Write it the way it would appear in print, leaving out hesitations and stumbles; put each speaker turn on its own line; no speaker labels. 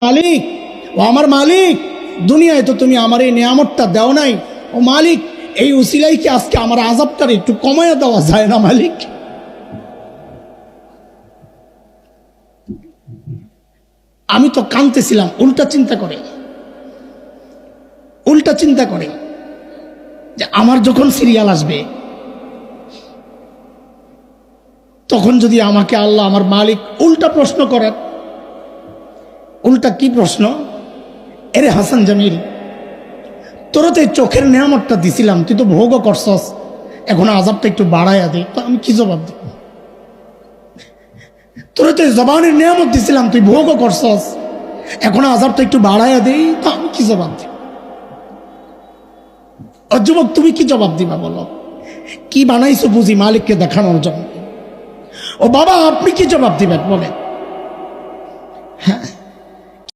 মালিক, ও আমার মালিক, দুনিয়ায় তো তুমি আমার এই নিয়ামতটা দাও নাই। ও মালিক, এই উসিলাই কি আজকে আমার আযাবটা একটু কমায় দেওয়া যায় না মালিক? আমি তো কাঁদতেছিলাম। উল্টা চিন্তা করে যে আমার যখন সিরিয়াল আসবে তখন যদি আমাকে আল্লাহ আমার মালিক উল্টা প্রশ্ন করেন। উল্টা কি প্রশ্ন? এরে হাসান জামিল, তোরা তো এই চোখের নিয়ামতটা দিছিলাম, তুই তো ভোগও করছস, এখন আযাবটা একটু বাড়াইয়া দে, তো আমি কি জবাব দেব? তোরা তো জবানের নিয়ামত দিছিলাম, তুই ভোগও করছস, এখন আযাবটা একটু বাড়াইয়া দেই, তো আমি কি জবাব দেব? ও যুবক, তুমি কি জবাব দিবা বলো? কি বানাইছো বুঝি মালিককে দেখানোর জন্য? ও বাবা, আপনি কি জবাব দিবেন বলেন? হ্যাঁ,